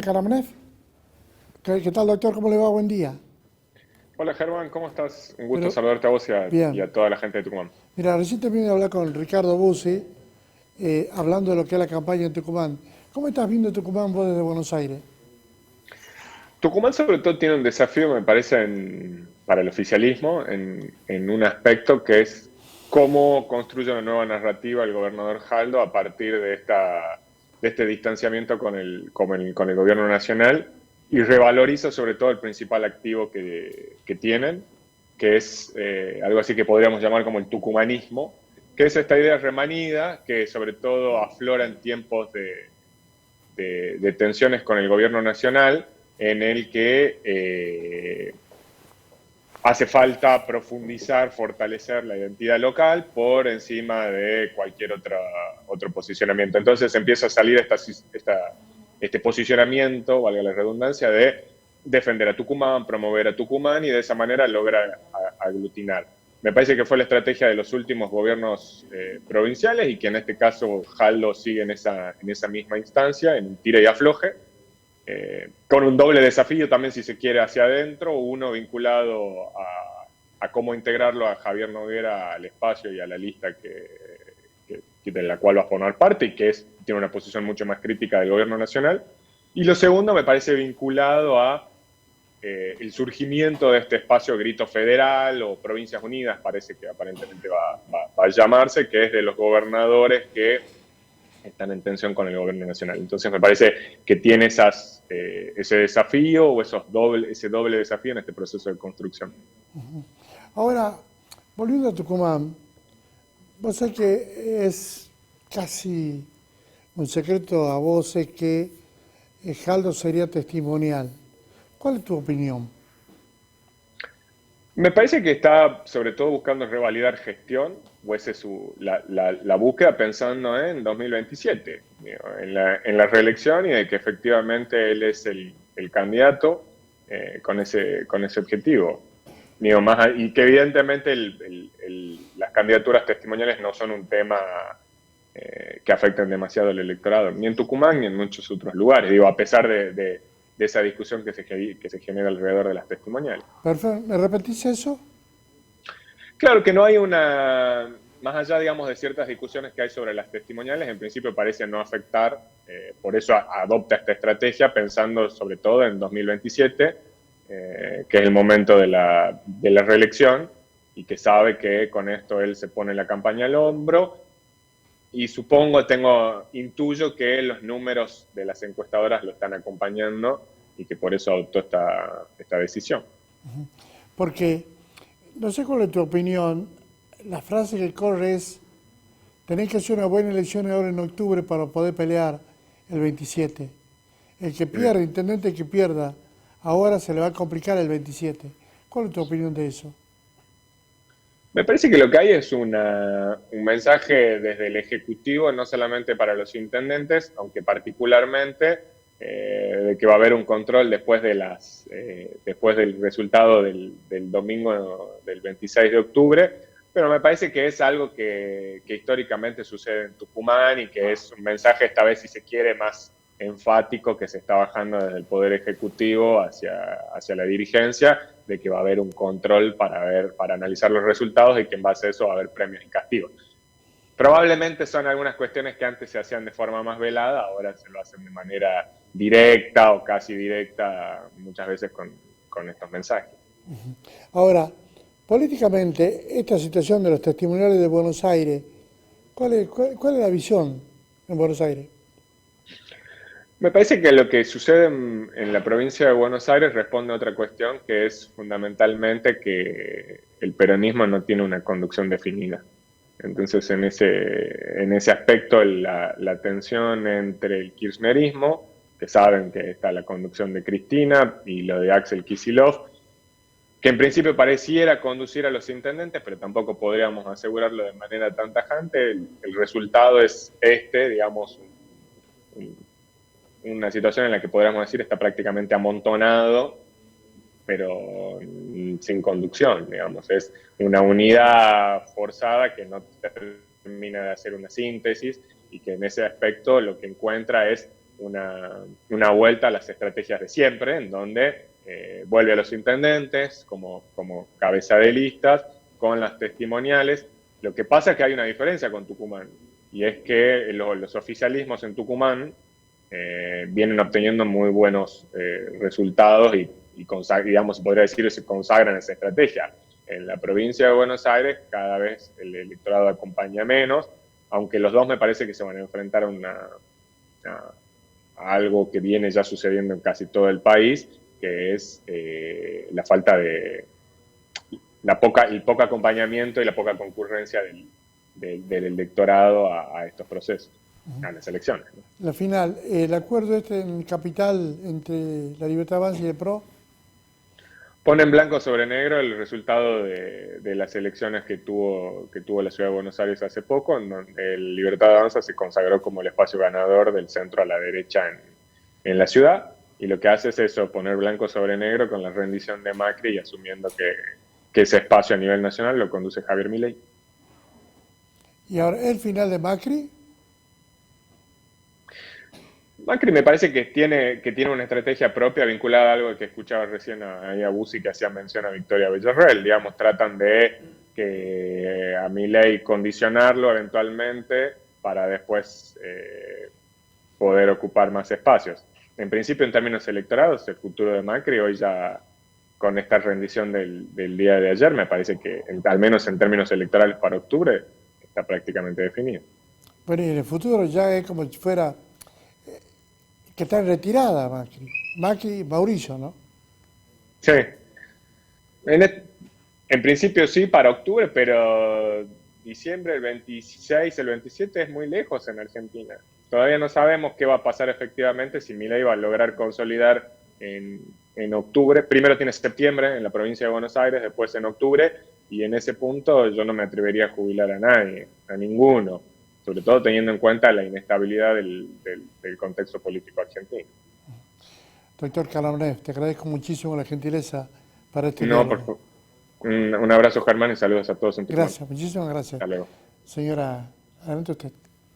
Karamnev. ¿Qué tal, doctor? ¿Cómo le va? Buen día. Hola Germán, ¿cómo estás? Un gusto Pero, saludarte a vos y bien. a toda la gente de Tucumán. Mira, recién terminé de hablar con Ricardo Bussi, hablando de lo que es la campaña en Tucumán. ¿Cómo estás viendo Tucumán vos desde Buenos Aires? Tucumán sobre todo tiene un desafío, me parece, para el oficialismo, en un aspecto que es cómo construye una nueva narrativa el gobernador Jaldo a partir de este distanciamiento con el gobierno nacional y revaloriza sobre todo el principal activo que tienen, que es algo así que podríamos llamar como el tucumanismo, que es esta idea remanida que sobre todo aflora en tiempos de tensiones con el gobierno nacional, en el que hace falta profundizar, fortalecer la identidad local por encima de cualquier otro posicionamiento. Entonces empieza a salir este posicionamiento, valga la redundancia, de defender a Tucumán, promover a Tucumán y de esa manera logra aglutinar. Me parece que fue la estrategia de los últimos gobiernos provinciales y que en este caso Jaldo sigue en esa misma instancia, en tira y afloje, con un doble desafío también si se quiere hacia adentro, uno vinculado a cómo integrarlo a Javier Noguera al espacio y a la lista de la cual va a formar parte y que tiene una posición mucho más crítica del gobierno nacional. Y lo segundo me parece vinculado a el surgimiento de este espacio Grito Federal o Provincias Unidas, parece que aparentemente va a llamarse, que es de los gobernadores que están en tensión con el gobierno nacional. Entonces me parece que tiene ese desafío o ese doble desafío en este proceso de construcción. Ahora, volviendo a Tucumán, vos sabés que es casi un secreto a voces que Jaldo sería testimonial. ¿Cuál es tu opinión? Me parece que está sobre todo buscando revalidar gestión, o esa es la búsqueda pensando en 2027, digo, en la reelección y de que efectivamente él es el candidato con ese objetivo. Digo, y que evidentemente las candidaturas testimoniales no son un tema que afecten demasiado al electorado, ni en Tucumán ni en muchos otros lugares, digo, a pesar de esa discusión que se genera alrededor de las testimoniales. Perfecto. ¿Me repetís eso? Claro que no hay más allá, digamos, de ciertas discusiones que hay sobre las testimoniales, en principio parece no afectar, por eso adopta esta estrategia pensando sobre todo en 2027, que es el momento de la reelección, y que sabe que con esto él se pone la campaña al hombro, y intuyo que los números de las encuestadoras lo están acompañando y que por eso adoptó esta decisión. Porque, no sé cuál es tu opinión, la frase que corre es, tenés que hacer una buena elección ahora en octubre para poder pelear el 27. El que pierda, Mm. intendente que pierda, ahora se le va a complicar el 27. ¿Cuál es tu opinión de eso? Me parece que lo que hay es un mensaje desde el Ejecutivo, no solamente para los intendentes, aunque particularmente de que va a haber un control después del resultado del domingo del 26 de octubre, pero me parece que es algo que históricamente sucede en Tucumán y que es un mensaje esta vez, si se quiere, más enfático que se está bajando desde el Poder Ejecutivo hacia la dirigencia, de que va a haber un control para analizar los resultados y que en base a eso va a haber premios y castigos. Probablemente son algunas cuestiones que antes se hacían de forma más velada, ahora se lo hacen de manera directa o casi directa, muchas veces con estos mensajes. Ahora, políticamente, esta situación de los testimoniales de Buenos Aires, ¿cuál es la visión en Buenos Aires? Me parece que lo que sucede en la provincia de Buenos Aires responde a otra cuestión, que es fundamentalmente que el peronismo no tiene una conducción definida. Entonces, en ese aspecto, la tensión entre el kirchnerismo, que saben que está la conducción de Cristina, y lo de Axel Kicillof, que en principio pareciera conducir a los intendentes, pero tampoco podríamos asegurarlo de manera tan tajante. El resultado es digamos, un, una situación en la que podríamos decir está prácticamente amontonado, pero sin conducción, digamos. Es una unidad forzada que no termina de hacer una síntesis y que en ese aspecto lo que encuentra es una vuelta a las estrategias de siempre, en donde vuelve a los intendentes como cabeza de listas, con las testimoniales. Lo que pasa es que hay una diferencia con Tucumán, y es que los oficialismos en Tucumán vienen obteniendo muy buenos resultados y digamos, podría decir, se consagran esa estrategia. En la provincia de Buenos Aires cada vez el electorado acompaña menos, aunque los dos me parece que se van a enfrentar a algo que viene ya sucediendo en casi todo el país, que es la falta de el poco acompañamiento y la poca concurrencia del electorado a estos procesos, a las elecciones, ¿no? La final, el acuerdo en Capital entre la Libertad Avanza y el PRO. Pone en blanco sobre negro el resultado de las elecciones que tuvo la Ciudad de Buenos Aires hace poco, en donde el Libertad Avanza se consagró como el espacio ganador del centro a la derecha en la ciudad, y lo que hace es eso, poner blanco sobre negro con la rendición de Macri y asumiendo que ese espacio a nivel nacional lo conduce Javier Milei. Y ahora, el final de Macri. Macri me parece que tiene una estrategia propia vinculada a algo que escuchaba recién a Bussi, que hacía mención a Victoria Villarreal. Digamos, tratan de que a Milei condicionarlo eventualmente para después poder ocupar más espacios. En principio, en términos electorales, el futuro de Macri hoy ya, con esta rendición del día de ayer, me parece que, al menos en términos electorales para octubre, está prácticamente definido. Bueno, y en el futuro ya es como si fuera que está en retirada Macri, Mauricio, ¿no? Sí. En principio sí, para octubre, pero diciembre, el 26, el 27 es muy lejos en Argentina. Todavía no sabemos qué va a pasar efectivamente, si Milei va a lograr consolidar en octubre. Primero tiene septiembre en la provincia de Buenos Aires, después en octubre, y en ese punto yo no me atrevería a jubilar a nadie, a ninguno, sobre todo teniendo en cuenta la inestabilidad del contexto político argentino. Doctor Calamenev, te agradezco muchísimo la gentileza para este No, diálogo. un abrazo, Germán, y saludos a todos en Tucumán. Gracias, muchísimas gracias. Hasta luego. Señora, adelante usted.